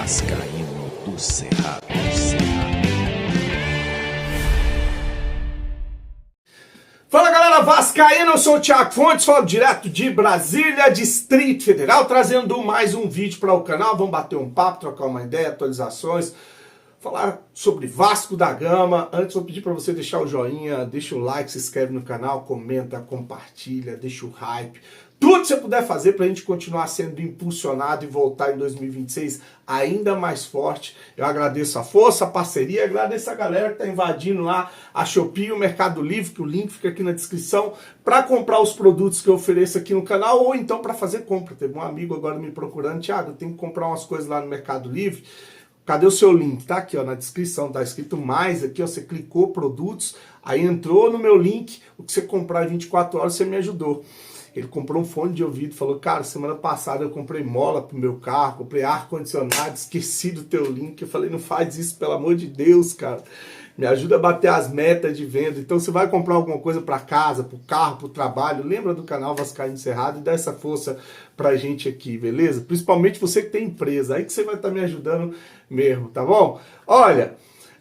Vascaíno do Cerrado. Fala galera vascaína, eu sou o Thiago Fontes, falo direto de Brasília, Distrito Federal, trazendo mais um vídeo para o canal. Vamos bater um papo, trocar uma ideia, atualizações, falar sobre Vasco da Gama. Antes vou pedir para você deixar o joinha, deixa o like, se inscreve no canal, comenta, compartilha, deixa o hype. Tudo que você puder fazer para a gente continuar sendo impulsionado e voltar em 2026 ainda mais forte. Eu agradeço a força, a parceria, agradeço a galera que está invadindo lá a Shopee e o Mercado Livre, que o link fica aqui na descrição, para comprar os produtos que eu ofereço aqui no canal ou então para fazer compra. Teve um amigo agora me procurando, Thiago, eu tenho que comprar umas coisas lá no Mercado Livre. Cadê o seu link? Tá aqui ó, na descrição, tá escrito mais aqui, ó, você clicou produtos, aí entrou no meu link, o que você comprar em 24 horas você me ajudou. Ele comprou um fone de ouvido, falou, cara, semana passada eu comprei mola pro meu carro, comprei ar-condicionado, esqueci do teu link. Eu falei, não faz isso, pelo amor de Deus, cara. Me ajuda a bater as metas de venda. Então você vai comprar alguma coisa para casa, pro carro, pro trabalho, lembra do canal Vascaíno Cerrado e dá essa força pra gente aqui, beleza? Principalmente você que tem empresa, aí que você vai estar me ajudando mesmo, tá bom? Olha,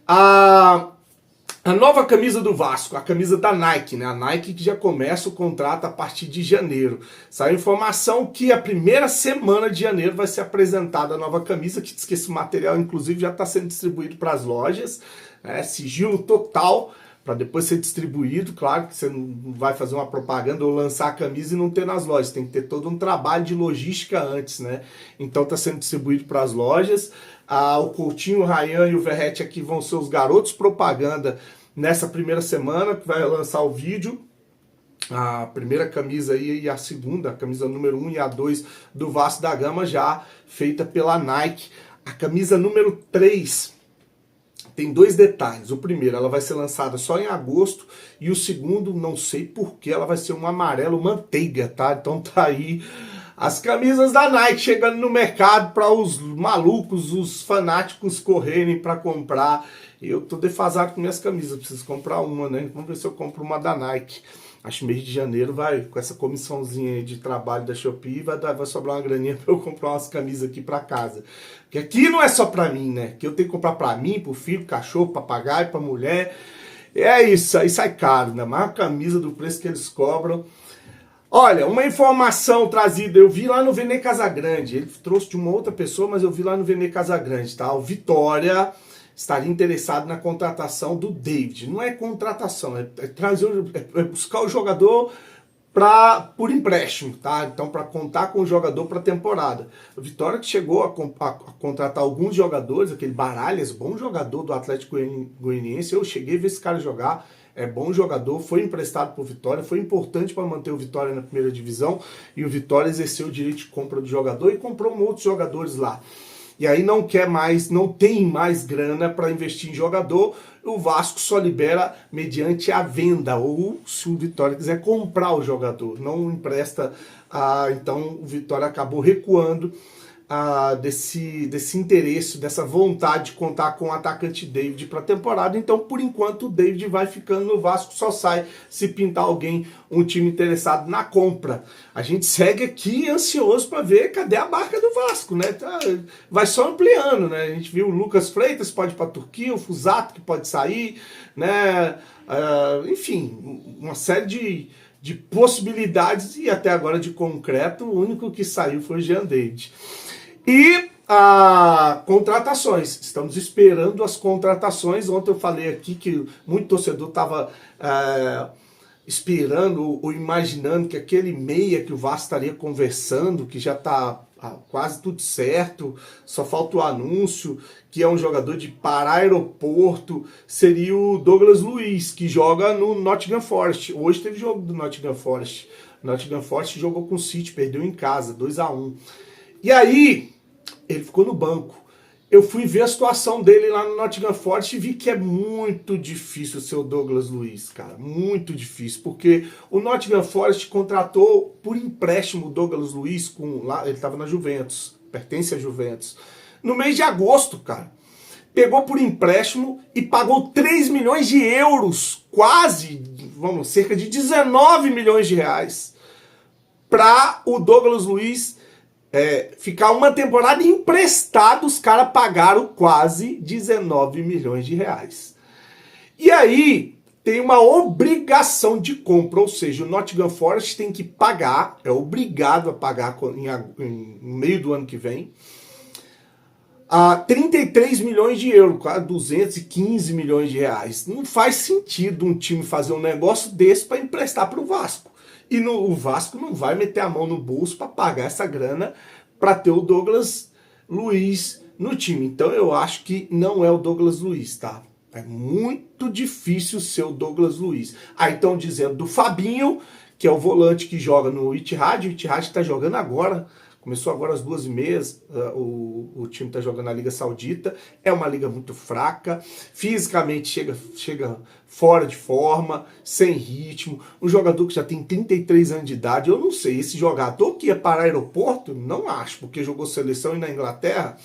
a nova camisa do Vasco, a camisa da Nike, né? A Nike que já começa o contrato a partir de janeiro. Saiu informação que a primeira semana de janeiro vai ser apresentada a nova camisa, que diz que esse material, inclusive, já está sendo distribuído para as lojas, né? Sigilo total, para depois ser distribuído. Claro que você não vai fazer uma propaganda ou lançar a camisa e não ter nas lojas. Tem que ter todo um trabalho de logística antes, né? Então está sendo distribuído para as lojas. O Coutinho, o Ryan e o Verratti aqui vão ser os garotos propaganda nessa primeira semana, que vai lançar o vídeo, a primeira camisa aí e a segunda, a camisa número 1 e a 2 do Vasco da Gama, já feita pela Nike. A camisa número 3 tem dois detalhes. O primeiro, ela vai ser lançada só em agosto, e o segundo, não sei porquê, ela vai ser um amarelo manteiga, tá? Então tá aí as camisas da Nike chegando no mercado para os malucos, os fanáticos correrem para comprar. Eu tô defasado com minhas camisas, preciso comprar uma, né? Vamos ver se eu compro uma da Nike. Acho que mês de janeiro vai, com essa comissãozinha de trabalho da Shopee, vai sobrar uma graninha para eu comprar umas camisas aqui para casa. Porque aqui não é só para mim, né? Que eu tenho que comprar para mim, pro filho, cachorro, papagaio, para mulher. É isso, aí sai caro, né? Mas a camisa do preço que eles cobram. Olha, uma informação trazida, eu vi lá no Vene Casagrande, ele trouxe de uma outra pessoa, mas eu vi lá no Vene Casagrande, tá? O Vitória estaria interessado na contratação do David. Não é contratação, é buscar o jogador por empréstimo, tá? Então, para contar com o jogador para a temporada. O Vitória que chegou a contratar alguns jogadores, aquele Baralhas, bom jogador do Atlético Goianiense, eu cheguei a ver esse cara jogar. É bom jogador, foi emprestado por Vitória, foi importante para manter o Vitória na primeira divisão, e o Vitória exerceu o direito de compra do jogador e comprou outros jogadores lá. E aí não tem mais grana para investir em jogador, o Vasco só libera mediante a venda, ou se o Vitória quiser comprar o jogador, não empresta. Então o Vitória acabou recuando desse interesse, dessa vontade de contar com o atacante David para a temporada. Então, por enquanto, o David vai ficando no Vasco, só sai se pintar um time interessado na compra. A gente segue aqui ansioso para ver cadê a barca do Vasco, né? Vai só ampliando, né? A gente viu o Lucas Freitas pode ir para a Turquia, o Fusato que pode sair, né? Enfim, uma série de possibilidades, e até agora de concreto, o único que saiu foi o Jean David. E contratações, estamos esperando as contratações. Ontem eu falei aqui que muito torcedor estava esperando ou imaginando que aquele meia que o Vasco estaria conversando, que já está quase tudo certo, só falta o anúncio, que é um jogador de Pará-Aeroporto, seria o Douglas Luiz, que joga no Nottingham Forest. Hoje teve jogo do Nottingham Forest. O Nottingham Forest jogou com o City, perdeu em casa, 2-1. E aí ele ficou no banco. Eu fui ver a situação dele lá no Nottingham Forest e vi que é muito difícil ser o Douglas Luiz, cara. Muito difícil, porque o Nottingham Forest contratou por empréstimo o Douglas Luiz, ele estava na Juventus, pertence à Juventus, no mês de agosto, cara. Pegou por empréstimo e pagou 3 milhões de euros, cerca de 19 milhões de reais, para o Douglas Luiz ficar uma temporada emprestado, os caras pagaram quase 19 milhões de reais. E aí tem uma obrigação de compra, ou seja, o Nottingham Forest tem que pagar, é obrigado a pagar no meio do ano que vem, 33 milhões de euros, quase 215 milhões de reais. Não faz sentido um time fazer um negócio desse para emprestar para o Vasco. E o Vasco não vai meter a mão no bolso para pagar essa grana para ter o Douglas Luiz no time. Então eu acho que não é o Douglas Luiz, tá? É muito difícil ser o Douglas Luiz. Aí estão dizendo do Fabinho, que é o volante que joga no Ittihad. O Ittihad está jogando agora. Começou agora às 2h30, o time está jogando na Liga Saudita, é uma liga muito fraca, fisicamente chega fora de forma, sem ritmo, um jogador que já tem 33 anos de idade, eu não sei, esse jogador que ia para aeroporto, não acho, porque jogou seleção e na Inglaterra,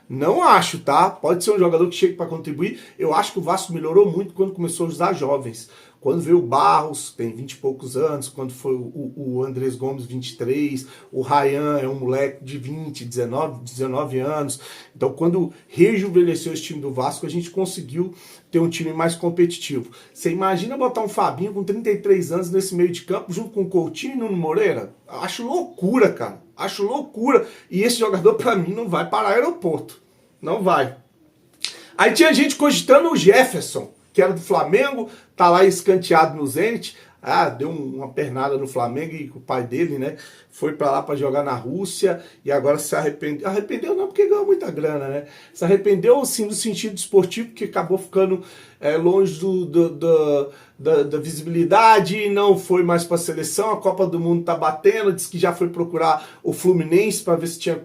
não acho, tá? Pode ser um jogador que chegue para contribuir, eu acho que o Vasco melhorou muito quando começou a usar jovens. Quando veio o Barros, tem 20 e poucos anos, quando foi o Andrés Gomes, 23, o Ryan é um moleque de 20, 19 anos. Então, quando rejuvenesceu esse time do Vasco, a gente conseguiu ter um time mais competitivo. Você imagina botar um Fabinho com 33 anos nesse meio de campo, junto com o Coutinho e Nuno Moreira? Acho loucura, cara. Acho loucura. E esse jogador, pra mim, não vai para aeroporto. Não vai. Aí tinha gente cogitando o Jefferson, que era do Flamengo, tá lá escanteado no Zenit. Deu uma pernada no Flamengo e o pai dele, né, foi pra lá pra jogar na Rússia e agora se arrependeu. Arrependeu não, porque ganhou muita grana, né? Se arrependeu, sim, no sentido esportivo, porque acabou ficando longe da visibilidade, não foi mais pra seleção, a Copa do Mundo tá batendo, disse que já foi procurar o Fluminense pra ver se tinha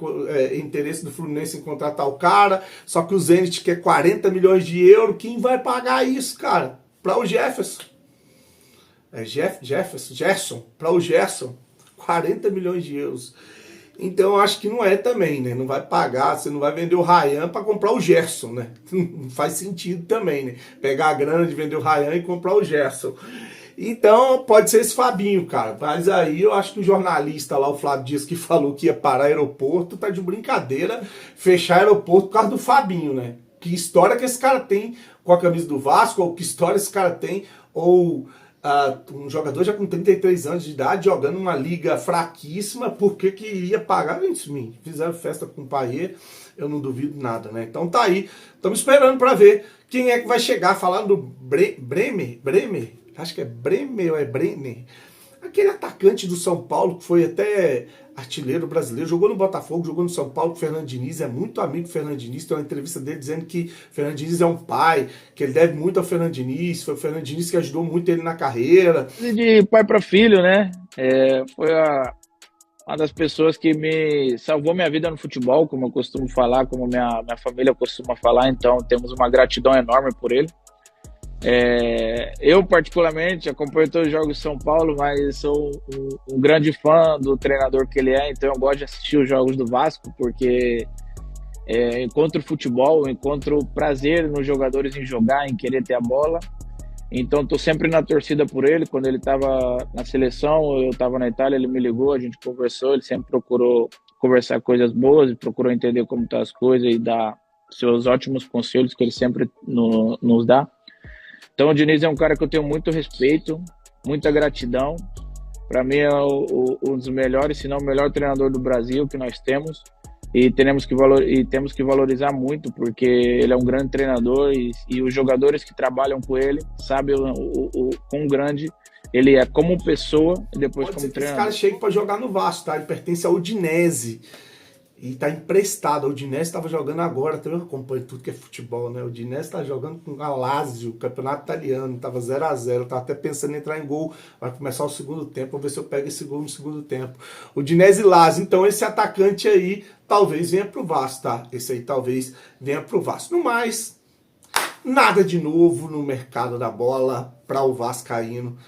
interesse do Fluminense em contratar o cara, só que o Zenit quer 40 milhões de euros, quem vai pagar isso, cara? Pra o Jefferson. Gerson, para o Gerson, 40 milhões de euros. Então eu acho que não é também, né? Não vai pagar, você não vai vender o Ryan para comprar o Gerson, né? Não faz sentido também, né? Pegar a grana de vender o Ryan e comprar o Gerson. Então pode ser esse Fabinho, cara. Mas aí eu acho que o jornalista lá, o Flávio Dias, que falou que ia parar aeroporto, tá de brincadeira fechar aeroporto por causa do Fabinho, né? Que história que esse cara tem com a camisa do Vasco, ou que história esse cara tem, ou... um jogador já com 33 anos de idade jogando uma liga fraquíssima, por que ia pagar isso? Fizeram festa com o Payet, eu não duvido nada, né? Então tá aí, estamos esperando para ver quem é que vai chegar, falando do Bremer, acho que é Bremer ou é Brenner, aquele atacante do São Paulo que foi até artilheiro brasileiro, jogou no Botafogo, jogou no São Paulo, o Fernando Diniz, é muito amigo do Fernando Diniz, tem uma entrevista dele dizendo que o Fernando Diniz é um pai, que ele deve muito ao Fernando Diniz, foi o Fernando Diniz que ajudou muito ele na carreira. De pai para filho, né? Foi uma das pessoas que me salvou minha vida no futebol, como eu costumo falar, como minha família costuma falar, então temos uma gratidão enorme por ele. Eu particularmente acompanho todos os jogos de São Paulo, mas sou um grande fã do treinador que ele é, então eu gosto de assistir os jogos do Vasco, porque encontro futebol, encontro prazer nos jogadores em jogar, em querer ter a bola. Então estou sempre na torcida por ele. Quando ele estava na seleção, eu estava na Itália, ele me ligou, a gente conversou, ele sempre procurou conversar coisas boas, procurou entender como estão as coisas e dar seus ótimos conselhos que ele sempre nos dá. Então o Diniz é um cara que eu tenho muito respeito, muita gratidão. Para mim é um dos melhores, se não o melhor treinador do Brasil que nós temos. E temos que valorizar muito, porque ele é um grande treinador e os jogadores que trabalham com ele sabem o quão grande ele é como pessoa e depois pode como treinador. Esse cara chega para jogar no Vasco, tá? Ele pertence ao Udinese. E tá emprestado. O Udinese estava jogando agora, também eu acompanho tudo que é futebol, né? O Udinese tá jogando com a Lazio, o campeonato italiano, tava 0-0, tava até pensando em entrar em gol, vai começar o segundo tempo, vou ver se eu pego esse gol no segundo tempo. O Udinese e Lazio, então esse atacante aí talvez venha pro Vasco, tá? Esse aí talvez venha pro Vasco. No mais, nada de novo no mercado da bola para o vascaíno,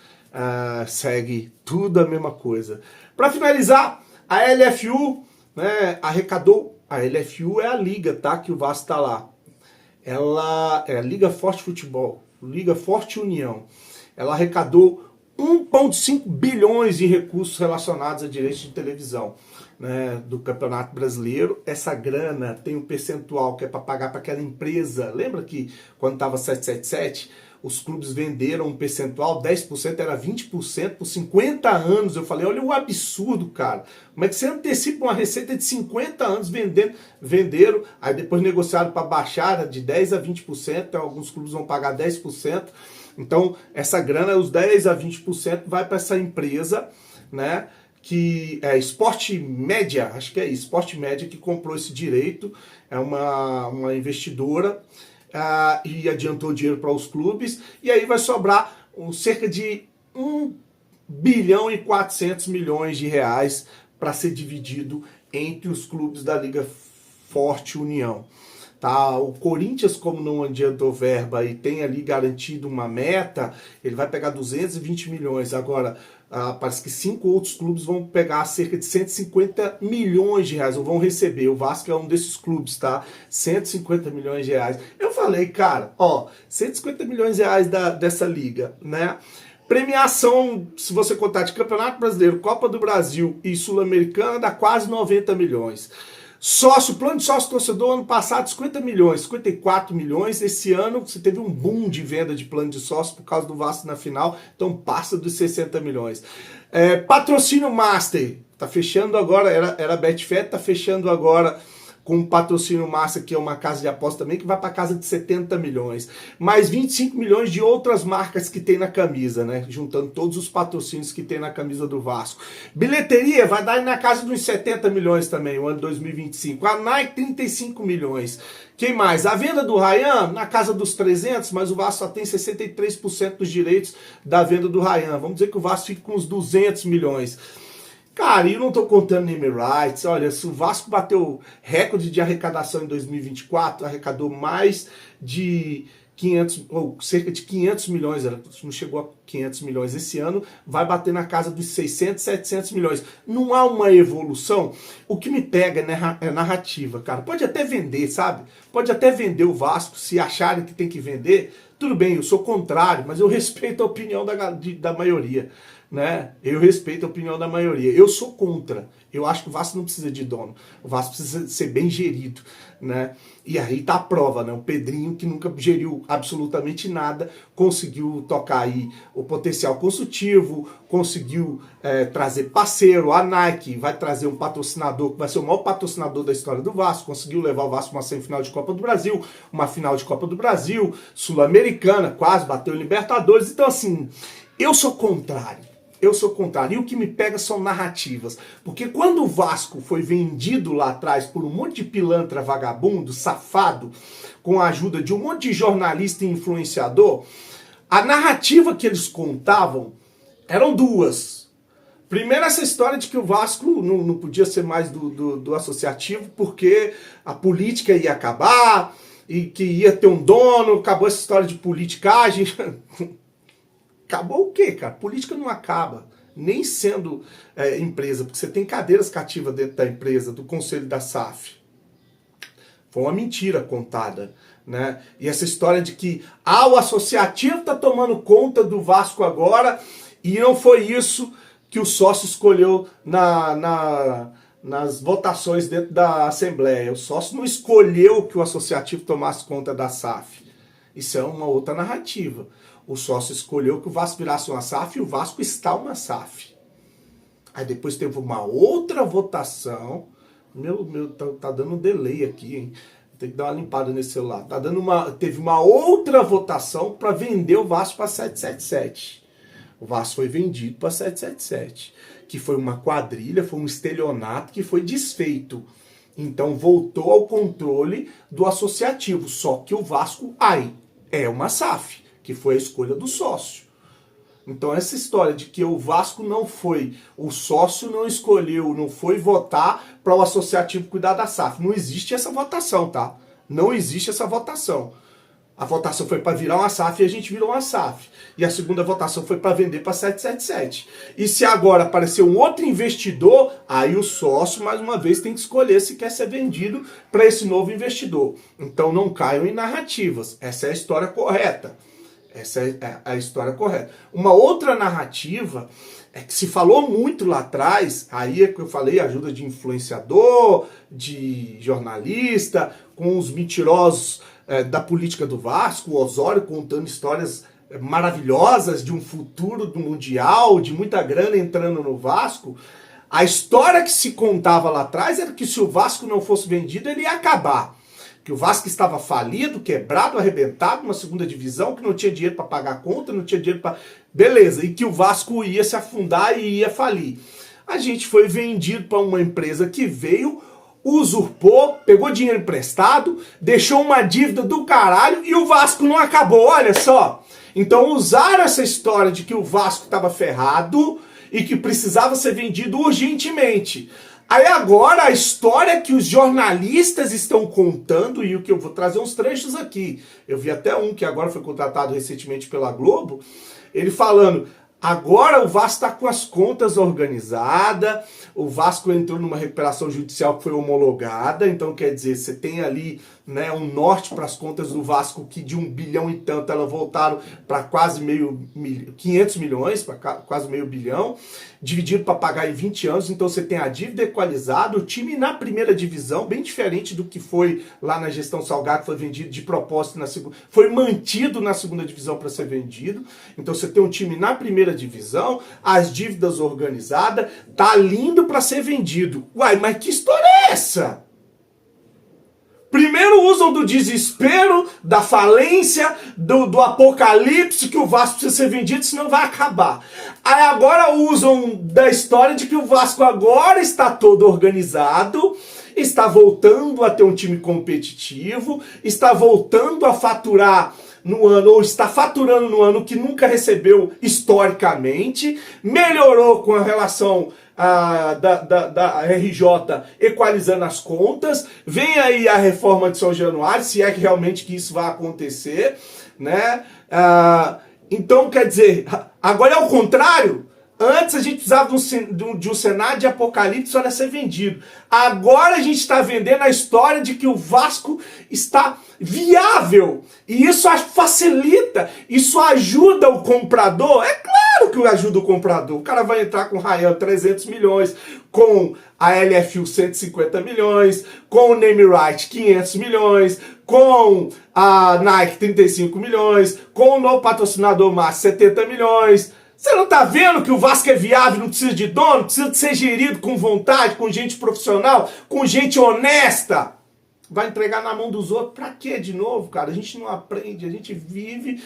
segue tudo a mesma coisa. Para finalizar, a LFU, né, arrecadou, a LFU é a liga, tá, que o Vasco tá lá, ela é a Liga Forte Futebol, Liga Forte União, ela arrecadou 1,5 bilhões de recursos relacionados a direitos de televisão. né, do Campeonato Brasileiro. Essa grana tem um percentual que é para pagar para aquela empresa. Lembra que quando estava 777, os clubes venderam um percentual, 10% era 20% por 50 anos. Eu falei, olha o absurdo, cara. Como é que você antecipa uma receita de 50 anos venderam, aí depois negociaram para baixar de 10% a 20%, então alguns clubes vão pagar 10%. Então, essa grana, os 10% a 20%, vai para essa empresa, né? Que é Sport Média, acho que é isso, Sport Média, que comprou esse direito, é uma investidora, e adiantou dinheiro para os clubes, e aí vai sobrar cerca de 1 bilhão e 400 milhões de reais para ser dividido entre os clubes da Liga Forte União. Tá? O Corinthians, como não adiantou verba e tem ali garantido uma meta, ele vai pegar 220 milhões. Agora, parece que 5 outros clubes vão pegar cerca de 150 milhões de reais, ou vão receber. O Vasco é um desses clubes, tá? 150 milhões de reais. Eu falei, cara, 150 milhões de reais dessa liga, né? Premiação, se você contar de Campeonato Brasileiro, Copa do Brasil e Sul-Americana, dá quase 90 milhões. Sócio, plano de sócio torcedor, ano passado 50 milhões, 54 milhões. Esse ano você teve um boom de venda de plano de sócio por causa do Vasco na final, então passa dos 60 milhões. Patrocínio Master, tá fechando agora, era Betfair, tá fechando agora com um patrocínio Master, que é uma casa de aposta também, que vai para casa de 70 milhões. Mais 25 milhões de outras marcas que tem na camisa, né? Juntando todos os patrocínios que tem na camisa do Vasco. Bilheteria vai dar na casa de uns 70 milhões também, o ano 2025. A Nike, 35 milhões. Quem mais? A venda do Ryan, na casa dos 300, mas o Vasco só tem 63% dos direitos da venda do Ryan. Vamos dizer que o Vasco fica com uns 200 milhões. Cara, eu não tô contando name rights. Olha, se o Vasco bateu recorde de arrecadação em 2024, arrecadou mais de 500, ou cerca de 500 milhões, não chegou a 500 milhões esse ano, vai bater na casa dos 600, 700 milhões. Não há uma evolução. O que me pega é narrativa, cara. Pode até vender, sabe? Pode até vender o Vasco, se acharem que tem que vender. Tudo bem, eu sou contrário, mas eu respeito a opinião da maioria. Né? Eu respeito a opinião da maioria. Eu sou contra. Eu acho que o Vasco não precisa de dono. O Vasco precisa ser bem gerido, né? E aí tá a prova, né? O Pedrinho, que nunca geriu absolutamente nada, conseguiu tocar aí o potencial consultivo, conseguiu trazer parceiro, a Nike vai trazer um patrocinador que vai ser o maior patrocinador da história do Vasco, conseguiu levar o Vasco a uma semifinal de Copa do Brasil, uma final de Copa do Brasil, Sul-Americana, quase bateu em Libertadores. Então assim, eu sou contrário. Eu sou contrário. E o que me pega são narrativas. Porque quando o Vasco foi vendido lá atrás por um monte de pilantra vagabundo, safado, com a ajuda de um monte de jornalista e influenciador, a narrativa que eles contavam eram duas. Primeiro, essa história de que o Vasco não podia ser mais do associativo porque a política ia acabar e que ia ter um dono, acabou essa história de politicagem. Acabou o quê, cara? Política não acaba, nem sendo empresa, porque você tem cadeiras cativas dentro da empresa, do conselho da SAF. Foi uma mentira contada, né? E essa história de que o associativo está tomando conta do Vasco agora, e não foi isso que o sócio escolheu nas votações dentro da Assembleia. O sócio não escolheu que o associativo tomasse conta da SAF. Isso é uma outra narrativa. O sócio escolheu que o Vasco virasse uma SAF e o Vasco está uma SAF. Aí depois teve uma outra votação. Tá dando um delay aqui, hein? Tem que dar uma limpada nesse celular. Teve uma outra votação para vender o Vasco para 777. O Vasco foi vendido para 777. Que foi uma quadrilha, foi um estelionato que foi desfeito. Então voltou ao controle do associativo. Só que o Vasco é uma SAF, que foi a escolha do sócio. Então essa história de que o Vasco não foi, o sócio não escolheu, não foi votar para o associativo cuidar da SAF. Não existe essa votação, tá? Não existe essa votação. A votação foi para virar uma SAF e a gente virou uma SAF. E a segunda votação foi para vender para 777. E se agora aparecer um outro investidor, aí o sócio, mais uma vez, tem que escolher se quer ser vendido para esse novo investidor. Então não caiam em narrativas. Essa é a história correta. Essa é a história correta. Uma outra narrativa é que se falou muito lá atrás, aí é que eu falei, ajuda de influenciador, de jornalista, com os mentirosos da política do Vasco, o Osório contando histórias maravilhosas de um futuro do Mundial, de muita grana entrando no Vasco. A história que se contava lá atrás era que se o Vasco não fosse vendido, ele ia acabar. Que o Vasco estava falido, quebrado, arrebentado, uma segunda divisão, que não tinha dinheiro para pagar a conta, não tinha dinheiro para... Beleza, e que o Vasco ia se afundar e ia falir. A gente foi vendido para uma empresa que veio, usurpou, pegou dinheiro emprestado, deixou uma dívida do caralho e o Vasco não acabou, olha só. Então usaram essa história de que o Vasco estava ferrado e que precisava ser vendido urgentemente. Aí agora a história que os jornalistas estão contando, e o que eu vou trazer uns trechos aqui. Eu vi até um que agora foi contratado recentemente pela Globo, ele falando, agora o Vasco está com as contas organizadas, o Vasco entrou numa recuperação judicial que foi homologada, então quer dizer, você tem ali, né, um norte para as contas do Vasco que de 1 bilhão e tanto elas voltaram para quase 500 milhões, para quase meio bilhão, dividido para pagar em 20 anos, então você tem a dívida equalizada, o time na primeira divisão, bem diferente do que foi lá na gestão Salgado, que foi vendido de propósito na segunda, foi mantido na segunda divisão para ser vendido, então você tem um time na primeira divisão, as dívidas organizadas, tá lindo para ser vendido. Uai, mas que história é essa? Primeiro usam do desespero, da falência, do apocalipse, que o Vasco precisa ser vendido, senão vai acabar. Aí agora usam da história de que o Vasco agora está todo organizado, está voltando a ter um time competitivo, está voltando a faturar no ano, ou está faturando no ano que nunca recebeu historicamente, melhorou com a relação da RJ equalizando as contas, vem aí a reforma de São Januário, se é que realmente que isso vai acontecer, né? Então, quer dizer, agora é o contrário. Antes a gente precisava de um cenário de apocalipse para ser vendido. Agora a gente está vendendo a história de que o Vasco está viável. E isso facilita, isso ajuda o comprador. É claro que ajuda o comprador. O cara vai entrar com o Ryan 300 milhões, com a LFU 150 milhões, com o Name Right 500 milhões, com a Nike 35 milhões, com o novo patrocinador Márcio 70 milhões. Você não tá vendo que o Vasco é viável, não precisa de dono, precisa de ser gerido com vontade, com gente profissional, com gente honesta? Vai entregar na mão dos outros pra quê de novo, cara? A gente não aprende, a gente vive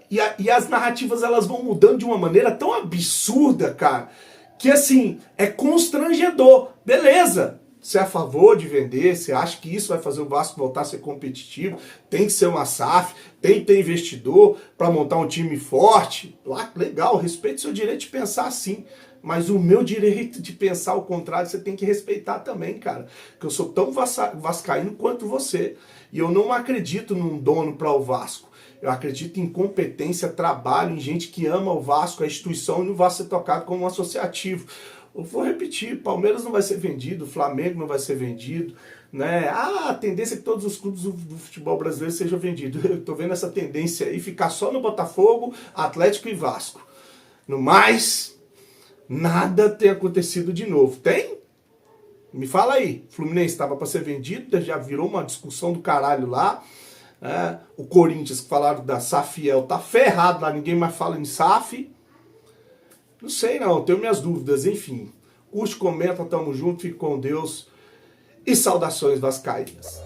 e as narrativas elas vão mudando de uma maneira tão absurda, cara, que assim, é constrangedor. Beleza, você é a favor de vender, você acha que isso vai fazer o Vasco voltar a ser competitivo, tem que ser uma SAF, tem que ter investidor para montar um time forte. Legal, respeite seu direito de pensar assim. Mas o meu direito de pensar ao contrário, você tem que respeitar também, cara. Que eu sou tão vascaíno quanto você. E eu não acredito num dono para o Vasco. Eu acredito em competência, trabalho, em gente que ama o Vasco, a instituição, e não vai ser tocado como um associativo. Eu vou repetir, Palmeiras não vai ser vendido, Flamengo não vai ser vendido, né? A tendência é que todos os clubes do futebol brasileiro sejam vendidos. Eu tô vendo essa tendência aí, ficar só no Botafogo, Atlético e Vasco. No mais, nada tem acontecido de novo. Tem? Me fala aí. Fluminense estava para ser vendido, já virou uma discussão do caralho lá. O Corinthians, que falaram da Safiel, tá ferrado lá, ninguém mais fala em SAF. Não sei não, tenho minhas dúvidas, enfim. Curte, comenta, tamo junto, fique com Deus e saudações vascaínas.